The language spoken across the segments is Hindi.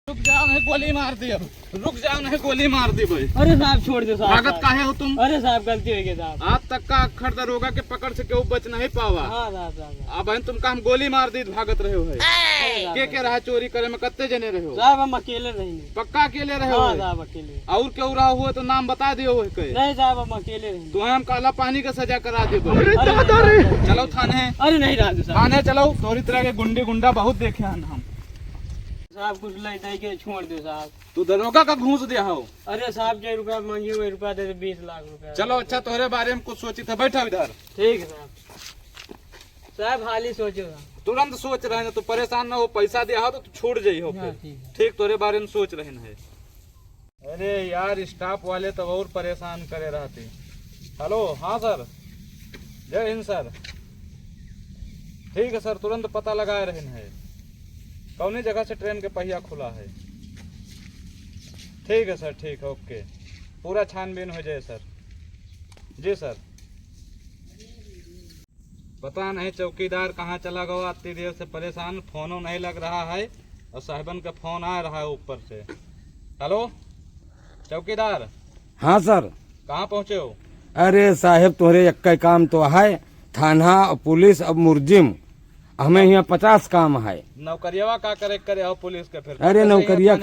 रुक जाओ नहीं गोली मार दी। अब रुक जाओ नहीं गोली मार दी भाई। अरे साहब छोड़ दो साहब। भागत काहे हो तुम? अरे साहब गलती हो गई साहब। आज तक का अखड़ दरोगा के पकड़ से क्यों बच नहीं पावा। हाँ साहब। अब तुम काम गोली मार दी भागत रहे हो है। के रहा चोरी करे में कत्ते जने रहे हो? साहब हम अकेले रहेंगे। पक्का अकेले रहे हो? हाँ साहब अकेले। और क्यों रहा हुआ तो नाम बता दियो हो के। नहीं साहब हम अकेले रहेंगे। तो हम काला पानी का सजा करा दे। चलो थाने। अरे नहीं राजू साहब। थाने चलो। तोरी तरह के गुंडे गुंडा बहुत देखे हैं हम। साहब कुछ ले के छोड़ दो साहब। तू दरोगा का घूस दिया हो? अरे साहब जो रुपया मांगिए वही रुपया दे 20 लाख रुपया। चलो अच्छा तोहरे बारे में कुछ सोची था। बैठा इधर। ठीक है साहब। साहब हाल ही सोचो साहब। तुरंत सोच रहे हैं तो परेशान ना हो। पैसा दिया हो तो तू छोड़ जाइ हो। हाँ, फिर ठीक तोरे बारे में सोच रहे हैं। अरे यार स्टाफ वाले तो और परेशान करे रहते। हेलो हाँ सर। जय हिंद सर। ठीक है सर तुरंत पता लगा रहे हैं कौनी जगह से ट्रेन के पहिया खुला है। ठीक है सर ठीक है ओके। पूरा छानबीन हो जाए सर। जी सर। पता नहीं चौकीदार कहाँ चला गया। इतनी देर से परेशान। फोनो नहीं लग रहा है और साहिबन का फोन आ रहा है ऊपर से। हेलो चौकीदार। हाँ सर। कहाँ पहुँचे हो? अरे साहेब तोहरे एक काम तो है। थाना पुलिस अब मुर्जिम हमें यहाँ 50 काम है। नौकरिया का करे हो पुलिस के? फिर अरे नौकरिया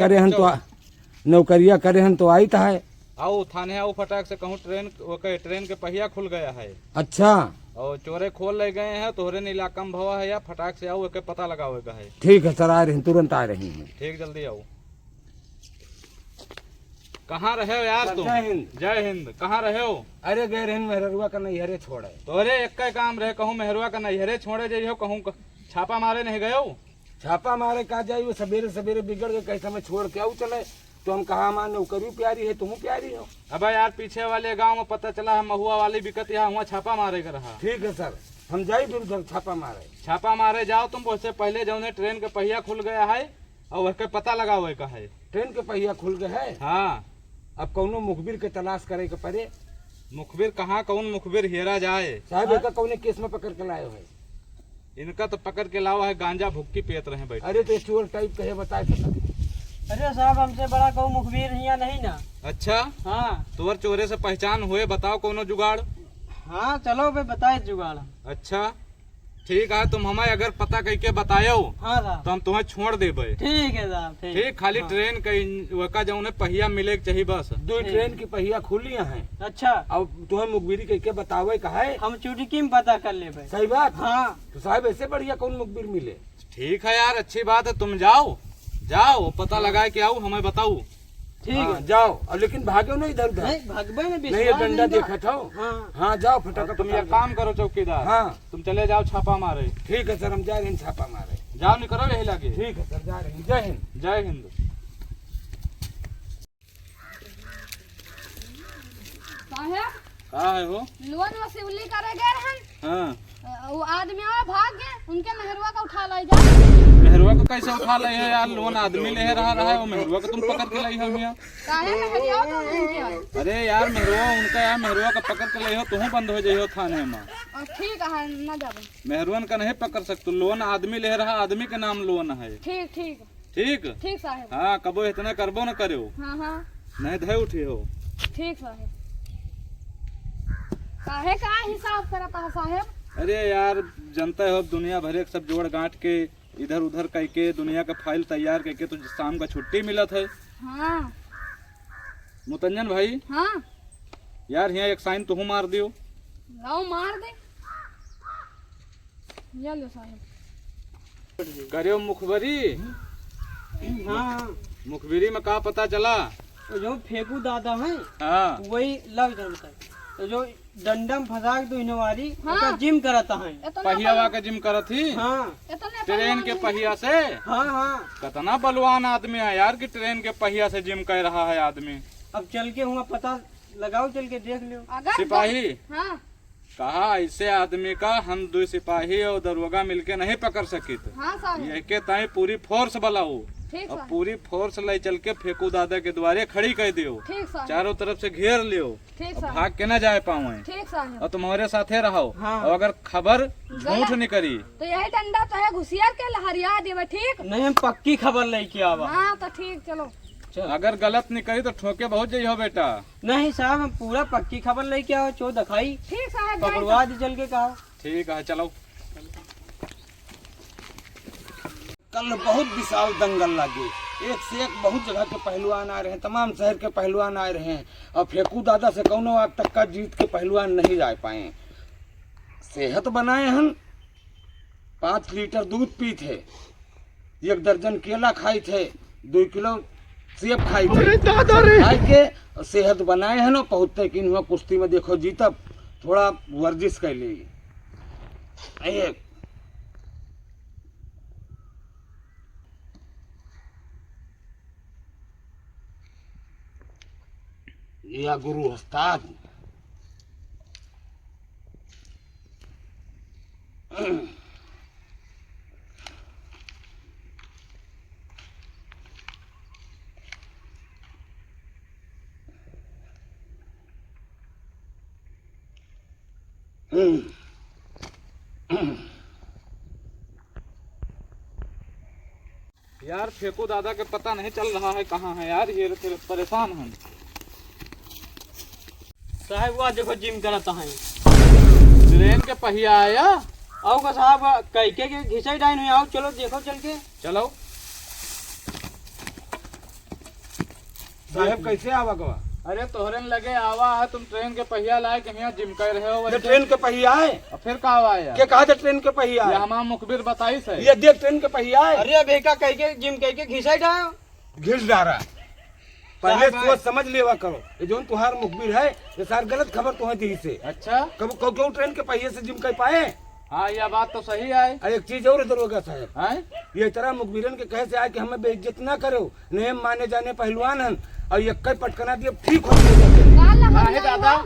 करे हन तो आई था है। आओ थाने आओ फटाक से कहूँ ट्रेन के पहिया खुल गया है। अच्छा और चोरे खोल ले गए हैं। तोहरे ने इलाका में भवा है या फटाक से आओ पता लगाओ है। ठीक है सर आ रही तुरंत आ रही हूँ। ठीक जल्दी आओ। कहाँ रहे हो यार तुम? जय हिंद। जय हिंद। कहाँ रहे हो? अरे गए रहन मेहरुआ का नैहरे छोड़े। तोरे एक काम रहे कहूँ मेहरुआ का नैहरे छोड़े जाइ कहूँ छापा मारे नहीं गए हो? छापा मारे कहा जाये सवेरे सवेरे बिगड़ गए कैसे में छोड़ के आऊ चले। तो हम कहा हमारे नौकरी प्यारी है तुम प्यारी हो। अब यार पीछे वाले गांव में पता चला है महुआ वाली बिकत यहाँ हुआ छापा मारे का रहा। ठीक है सर हम जाए फिर उधर छापा मारे। छापा मारे जाओ तुम। उससे पहले जो ट्रेन के पहिया खुल गया है और वह पता लगाओ का है। ट्रेन के पहिया खुल गए है। हाँ अब कौनो मुखबिर के तलाश करे के पड़े। मुखबिर कहाँ कौन मुखबिर हेरा जाए। साहब इनका कौने केस में पकड़ के लाए हो? इनका तो पकड़ के लावा है गांजा भुक्की पेत रहे बैठे। अरे तो चोर टाइप कहे बताए सकता। अरे साहब हमसे बड़ा कहूँ मुखबिर यहाँ नहीं ना। अच्छा हाँ तोर चोरे से पहचान हुए बताओ कोनो जुगाड़। हाँ चलो भाई बताए जुगाड़। अच्छा ठीक है तुम हमें अगर पता करके बतायो हाँ साहब तो हम तुम्हें छोड़ देबे। ठीक है साहब ठीक खाली हाँ। ट्रेन का जो पहिया मिले के चाहिए बस। दो ट्रेन की पहिया खुली है। अच्छा अब तुम्हें मुखबिरी के बतावे का है। हम चुटकी में पता कर ले भाई। सही बात। हाँ तो साहब ऐसे बढ़िया कौन मुखबिर मिले। ठीक है यार अच्छी बात है। तुम जाओ जाओ पता लगा के आओ हमें बताओ। ठीक हाँ, है जाओ और लेकिन भागो नहीं इधर उधर। नहीं भगवे में नहीं ये डंडा देखा था। हाँ हाँ जाओ फटाफट। तुम ये काम करो चौकीदार। हाँ तुम चले जाओ छापा मारे। ठीक है सर हम जा रहे हैं छापा मारे। जाओ निकलो यही लगे। ठीक है सर जा रहे हैं। जय हिंद। जय हिंद। कहाँ है वो? लोन वसूली करे गए हैं। हाँ वो आदमी और भाग गए। उनके मेहरुआ का उठा लाई जा। मेहरुआ को कैसे उठा ले है यार? लोन आदमी ले रहा है वो मेहरुआ को तुम पकड़ के लाई हो मियां। काहे मेहरिया तो उनके है। अरे यार मेहरुआ उनका यार मेहरुआ का पकड़ के ले हो तुम बंद हो जाइयो थाने में। ठीक है ना जाबे। मेहरुआ का नहीं पकड़ सकते। लोन आदमी ले रहा आदमी के नाम लोन है। ठीक ठीक ठीक ठीक साहब। हाँ कबो इतना करबो न करो। हाँ हाँ नहीं धय उठी हो। ठीक साहब। काहे का हिसाब करता है साहब? अरे यार जनता हो दुनिया भर एक सब जोड़ गांठ के इधर उधर करके दुनिया का फाइल तैयार करके तो शाम का छुट्टी मिलत है। हाँ मुतंजन भाई। हाँ यार यहाँ एक साइन तुम मार दियो। लाओ मार दे। ये लो साहब। करियो मुखबरी। हाँ मुखबिरी में का पता चला? तो जो फेंकू दादा है हाँ वही लग जाता है। तो जो डंडा में फंसा के दुनियावारी हाँ। जिम कराता है। पहियावा के जिम करत थी। हाँ ट्रेन के पहिया से। हाँ हाँ कितना बलवान आदमी है यार कि ट्रेन के पहिया से जिम कर रहा है आदमी। अब चल के हुआ पता लगाओ चल के देख लो। अगर सिपाही हाँ कहा ऐसे आदमी का हम 2 सिपाही और दरोगा मिलके नहीं पकड़ सकित। हाँ साहब। यह के ताई पूरी फोर्स बलाऊ ठीक अब साहब पूरी फोर्स ले चल के फेंकू दादा के द्वारे खड़ी कर दियो, ठीक साहब चारों तरफ से घेर लियो, ठीक अब साहब भाग के ना जाए पावे ठीक साहब। और तुम्हारे साथे रहो। हाँ। और अगर खबर झूठ नहीं करी तो यही डंडा तो है घुसियार के लहरिया देवे ठीक। नहीं हम पक्की खबर लेके आवा। हाँ तो ठीक चलो। अगर गलत नहीं करी तो ठोके बहुत जाइ हो बेटा। नहीं साहब हम पूरा पक्की खबर लेके आओ, चो दिखाई ठीक साहब पकड़वा दी चल के कहा। ठीक है चलो। कल बहुत विशाल दंगल लगे, एक से एक बहुत जगह के पहलवान आ रहे हैं, तमाम शहर के पहलवान आ रहे हैं और फेंकू दादा से कौनो आज तक का जीत के पहलवान नहीं जा पाए। सेहत बनाए हन, 5 लीटर दूध पी थे, 1 दर्जन केला खाई थे, 2 किलो सेब खाई थे, खाई के सेहत बनाए हैं ना। पहुँचते कि हुआ कुश्ती में देखो जीतब, थोड़ा वर्जिश कर ली। या गुरु उस्ताद यार फेंकू दादा के पता नहीं चल रहा है कहाँ है यार, ये परेशान हम। साहब वहाँ देखो जिम करता है। ट्रेन के पहिया आया। आओ का साहब कई के घिसाई डाइन हुई, आओ चलो देखो चल के। चलो साहब कैसे आवा गवा? अरे तोहरन लगे आवा है, तुम ट्रेन के पहिया लाए के यहाँ जिम कर रहे हो ये वैसे। ट्रेन के पहिया है? और फिर का आया? क्या कहा था ट्रेन के पहिया ये है? हमारा मुखबिर बताई से। ये देख ट्रेन के पहिया है, अरे बेका कई के जिम कई के घिसाई डायो। घिस डारा। पहले साहब सोच समझ लेवा करो, ये जो तुहार मुखबिर है ये सार गलत खबर तुम्हें दी से। अच्छा कब क्यों ट्रेन के पहिए से जिम कर पाए? हाँ यह बात तो सही है। और एक चीज और दरोगा साहब, हैं? ये तरह मुखबिरन के कहे से आए कि हमें बेइज्जत ना करो, नियम माने जाने पहलवान हन और ये कई पटकना दिए ठीक हो गए। काहे दादा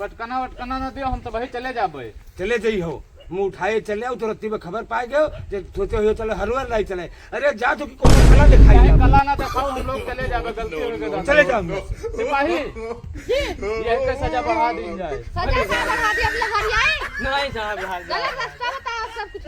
पटकना वटकना न दियो, हम तो वही चले जाबे। चले जाइ हो, मुँह उठाए चले आओ, तुरंत में खबर पाए गए, सोचे हो चलो हरवर लाई चले। अरे जा तो कि कोनो कला दिखाई चाहे ना। कला ना दिखाओ, हम लोग चले जाबे, गलती हो गई। चले जाओ। सिपाही ये के सजा बढ़ा दी जाए। सजा से बढ़ा दी अब लहरिया नहीं साहब गलत रास्ता बताओ सब कुछ।